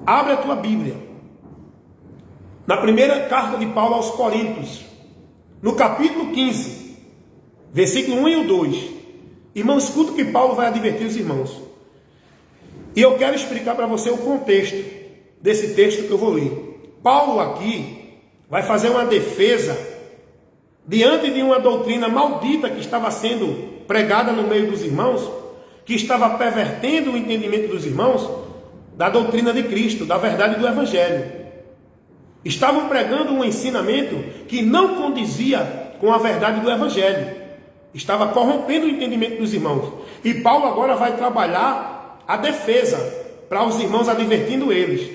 Abre a tua Bíblia. Na primeira carta de Paulo aos Coríntios, no capítulo 15, versículo 1 e o 2. Irmão, escuta o que Paulo vai advertir os irmãos. E eu quero explicar para você o contexto desse texto que eu vou ler. Paulo aqui vai fazer uma defesa diante de uma doutrina maldita que estava sendo pregada no meio dos irmãos, que estava pervertendo o entendimento dos irmãos da doutrina de Cristo, da verdade do Evangelho. Estavam pregando um ensinamento que não condizia com a verdade do Evangelho. Estava corrompendo o entendimento dos irmãos. E Paulo agora vai trabalhar a defesa para os irmãos, advertindo eles.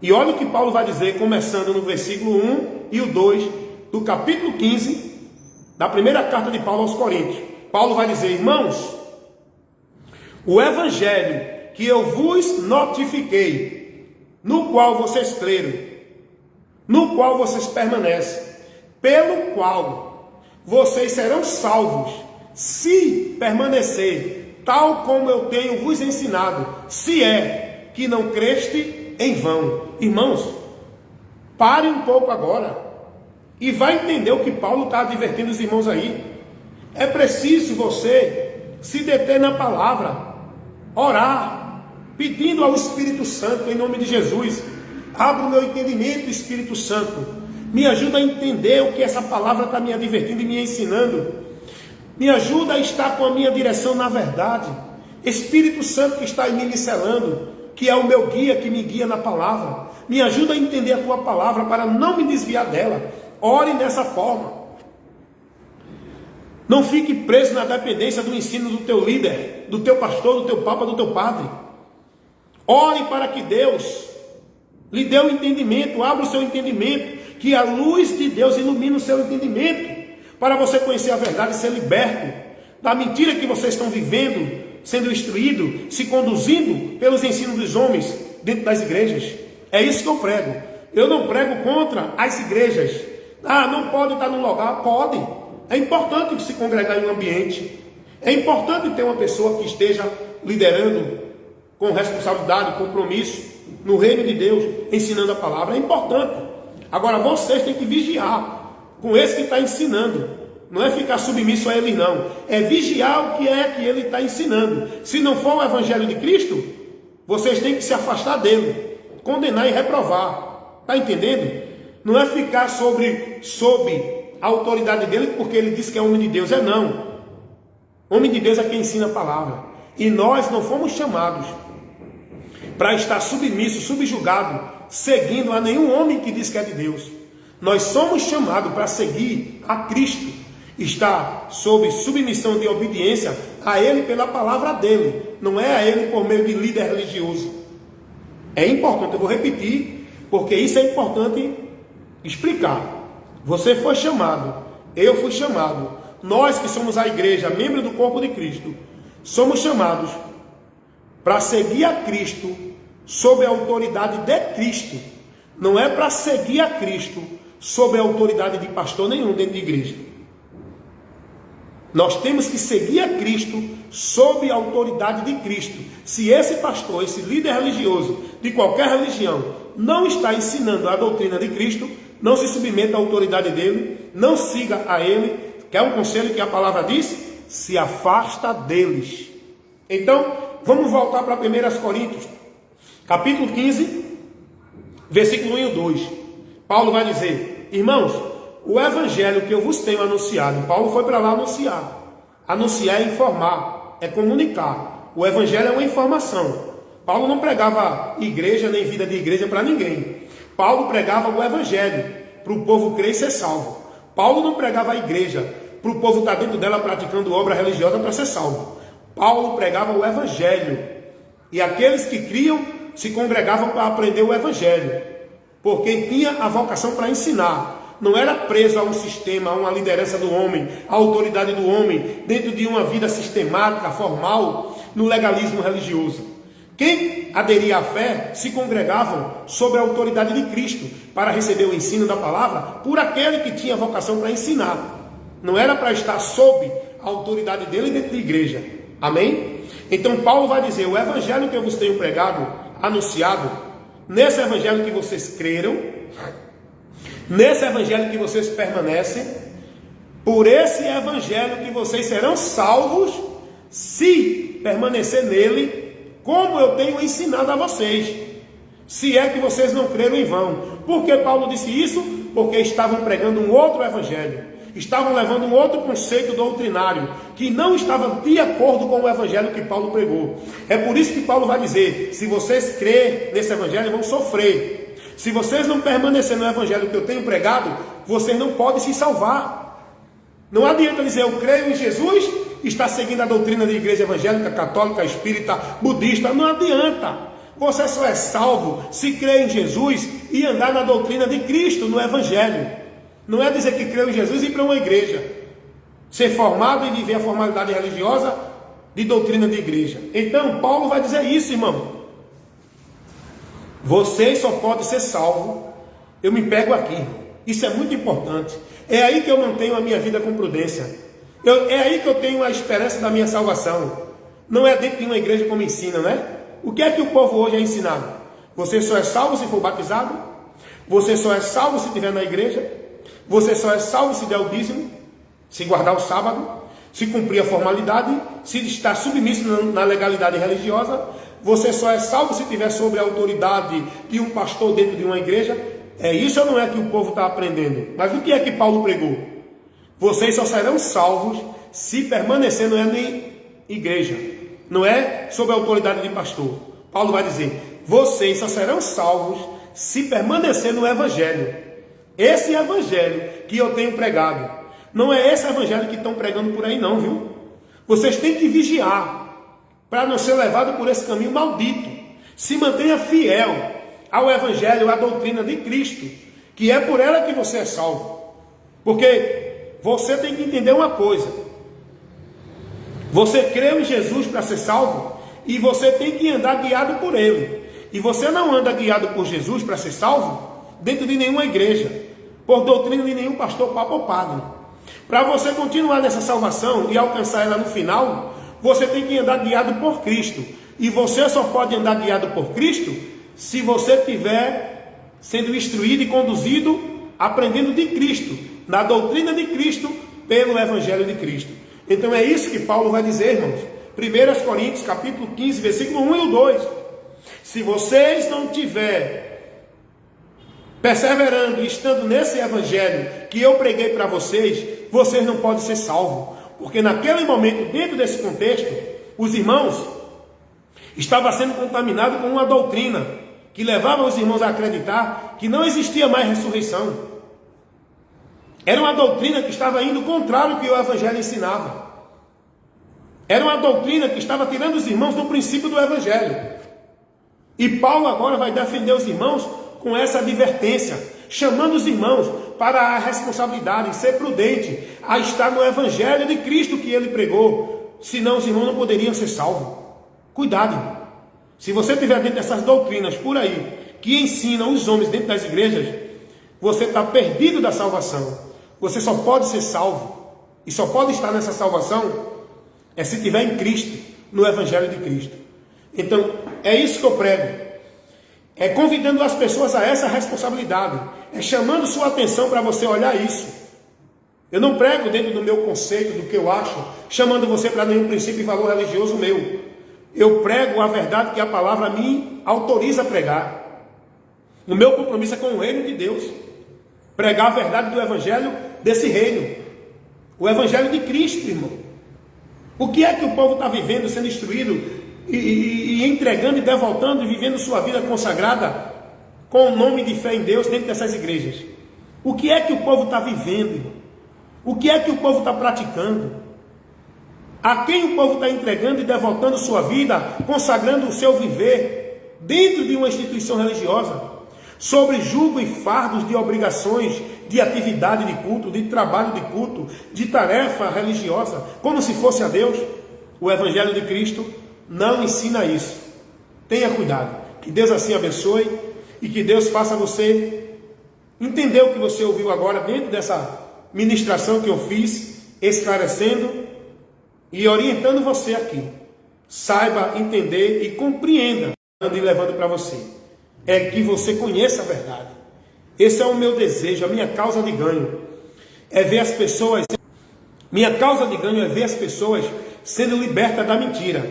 E olha o que Paulo vai dizer, começando no versículo 1 e o 2 do capítulo 15 da primeira carta de Paulo aos Coríntios. Paulo vai dizer: irmãos, o Evangelho que eu vos notifiquei, no qual vocês creram, no qual vocês permanecem, pelo qual vocês serão salvos, se permanecer, tal como eu tenho vos ensinado, se é que não creste em vão. Irmãos, pare um pouco agora e vai entender o que Paulo está advertindo os irmãos aí. É preciso você se deter na palavra, orar, pedindo ao Espírito Santo, em nome de Jesus: abra o meu entendimento, Espírito Santo, me ajuda a entender o que essa palavra está me advertindo e me ensinando, me ajuda a estar com a minha direção na verdade. Espírito Santo que está em mim me selando, que é o meu guia, que me guia na palavra, me ajuda a entender a tua palavra para não me desviar dela. Ore dessa forma. Não fique preso na dependência do ensino do teu líder, do teu pastor, do teu papa, do teu padre. Ore para que Deus lhe dê o entendimento, abra o seu entendimento, que a luz de Deus ilumine o seu entendimento, para você conhecer a verdade e ser liberto da mentira que vocês estão vivendo, sendo instruído, se conduzindo pelos ensinos dos homens dentro das igrejas. É isso que eu prego. Eu não prego contra as igrejas. Não pode estar num lugar? Pode. É importante se congregar em um ambiente. É importante ter uma pessoa que esteja liderando com responsabilidade, compromisso, no reino de Deus, ensinando a palavra. É importante. Agora vocês têm que vigiar com esse que está ensinando. Não é ficar submisso a ele, não. É vigiar o que é que ele está ensinando. Se não for o Evangelho de Cristo, vocês têm que se afastar dele, condenar e reprovar. Está entendendo? Não é ficar sob a autoridade dele porque ele diz que é homem de Deus. É não. Homem de Deus é quem ensina a palavra. E nós não fomos chamados para estar submisso, subjugado, seguindo a nenhum homem que diz que é de Deus. Nós somos chamados para seguir a Cristo, estar sob submissão de obediência a Ele pela palavra dele, não é a Ele por meio de líder religioso. É importante, eu vou repetir, porque isso é importante explicar. Você foi chamado, eu fui chamado, nós que somos a igreja, membro do corpo de Cristo, somos chamados para seguir a Cristo sob a autoridade de Cristo. Não é para seguir a Cristo sob a autoridade de pastor nenhum dentro de igreja. Nós temos que seguir a Cristo sob a autoridade de Cristo. Se esse pastor, esse líder religioso de qualquer religião não está ensinando a doutrina de Cristo, não se submeta à autoridade dele, não siga a ele. Quer um conselho que a palavra diz? Se afasta deles. Então, vamos voltar para 1 Coríntios, capítulo 15, versículo 1 e 2. Paulo vai dizer: irmãos, o evangelho que eu vos tenho anunciado. Paulo foi para lá anunciar. Anunciar é informar, é comunicar. O evangelho é uma informação. Paulo não pregava igreja nem vida de igreja para ninguém. Paulo pregava o evangelho para o povo crer e ser salvo. Paulo não pregava a igreja para o povo estar dentro dela praticando obra religiosa para ser salvo. Paulo pregava o evangelho. E aqueles que criam se congregavam para aprender o evangelho, porque tinha a vocação para ensinar. Não era preso a um sistema, a uma liderança do homem, a autoridade do homem, dentro de uma vida sistemática, formal, no legalismo religioso. Quem aderia à fé se congregavam sob a autoridade de Cristo, para receber o ensino da palavra por aquele que tinha vocação para ensinar. Não era para estar sob a autoridade dele dentro da igreja. Amém? Então Paulo vai dizer: o evangelho que eu vos tenho pregado, anunciado, nesse evangelho que vocês creram, nesse evangelho que vocês permanecem, por esse evangelho que vocês serão salvos, se permanecer nele, como eu tenho ensinado a vocês, se é que vocês não creram em vão. Por que Paulo disse isso? Porque estavam pregando um outro evangelho, estavam levando um outro conceito doutrinário, que não estava de acordo com o evangelho que Paulo pregou. É por isso que Paulo vai dizer, se vocês crerem nesse evangelho, vão sofrer. Se vocês não permanecerem no evangelho que eu tenho pregado, vocês não podem se salvar. Não adianta dizer, eu creio em Jesus, está seguindo a doutrina da igreja evangélica, católica, espírita, budista. Não adianta. Você só é salvo se crer em Jesus e andar na doutrina de Cristo, no evangelho. Não é dizer que creu em Jesus e ir para uma igreja, ser formado e viver a formalidade religiosa de doutrina de igreja. Então Paulo vai dizer isso, irmão. Vocês só podem ser salvos. Eu me pego aqui, irmão. Isso é muito importante. É aí que eu mantenho a minha vida com prudência. É aí que eu tenho a esperança da minha salvação. Não é dentro de uma igreja como ensina, né? O que é que o povo hoje é ensinado? Você só é salvo se for batizado? Você só é salvo se estiver na igreja? Você só é salvo se der o dízimo? Se guardar o sábado? Se cumprir a formalidade? Se estar submisso na legalidade religiosa? Você só é salvo se estiver sob a autoridade de um pastor dentro de uma igreja? É isso ou não é que o povo está aprendendo? Mas o que é que Paulo pregou? Vocês só serão salvos se permanecer não é na igreja, não é sob a autoridade de pastor. Paulo vai dizer, vocês só serão salvos se permanecer no evangelho. Esse evangelho que eu tenho pregado, não é esse evangelho que estão pregando por aí não, viu? Vocês têm que vigiar, para não ser levado por esse caminho maldito. Se mantenha fiel ao evangelho, à doutrina de Cristo, que é por ela que você é salvo. Porque você tem que entender uma coisa. Você creu em Jesus para ser salvo, e você tem que andar guiado por Ele. E você não anda guiado por Jesus para ser salvo dentro de nenhuma igreja, por doutrina de nenhum pastor, papa ou padre. Para você continuar nessa salvação e alcançar ela no final, você tem que andar guiado por Cristo. E você só pode andar guiado por Cristo se você estiver sendo instruído e conduzido, aprendendo de Cristo, na doutrina de Cristo, pelo Evangelho de Cristo. Então é isso que Paulo vai dizer, irmãos. 1 Coríntios, capítulo 15, versículo 1 e o 2. Se vocês não tiverem perseverando e estando nesse evangelho que eu preguei para vocês, vocês não podem ser salvos. Porque naquele momento, dentro desse contexto, os irmãos estavam sendo contaminados com uma doutrina que levava os irmãos a acreditar que não existia mais ressurreição. Era uma doutrina que estava indo contrário ao que o evangelho ensinava. Era uma doutrina que estava tirando os irmãos do princípio do evangelho. E Paulo agora vai defender os irmãos com essa advertência, chamando os irmãos para a responsabilidade, ser prudente, a estar no evangelho de Cristo que ele pregou, senão os irmãos não poderiam ser salvos. Cuidado, irmão. Se você estiver dentro dessas doutrinas por aí, que ensinam os homens dentro das igrejas, você está perdido da salvação. Você só pode ser salvo, e só pode estar nessa salvação, se estiver em Cristo, no evangelho de Cristo. Então, é isso que eu prego. É convidando as pessoas a essa responsabilidade. É chamando sua atenção para você olhar isso. Eu não prego dentro do meu conceito, do que eu acho, chamando você para nenhum princípio e valor religioso meu. Eu prego a verdade que a palavra me autoriza a pregar. O meu compromisso é com o reino de Deus. Pregar a verdade do evangelho desse reino. O evangelho de Cristo, irmão. O que é que o povo está vivendo, sendo instruído e entregando e devoltando e vivendo sua vida consagrada com o nome de fé em Deus dentro dessas igrejas? O que é que o povo está vivendo, irmão? O que é que o povo está praticando? A quem o povo está entregando e devoltando sua vida, consagrando o seu viver dentro de uma instituição religiosa, sobre jugo e fardos de obrigações, de atividade de culto, de trabalho de culto, de tarefa religiosa, como se fosse a Deus? O Evangelho de Cristo não ensina isso. Tenha cuidado. Que Deus assim abençoe e que Deus faça você entender o que você ouviu agora dentro dessa ministração que eu fiz, esclarecendo e orientando você aqui. Saiba entender e compreenda e levando para você. é que você conheça a verdade. Esse é o meu desejo, a minha causa de ganho. É ver as pessoas... Minha causa de ganho é ver as pessoas sendo libertas da mentira,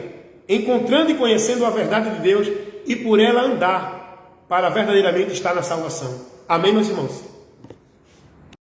encontrando e conhecendo a verdade de Deus e por ela andar para verdadeiramente estar na salvação. Amém, meus irmãos?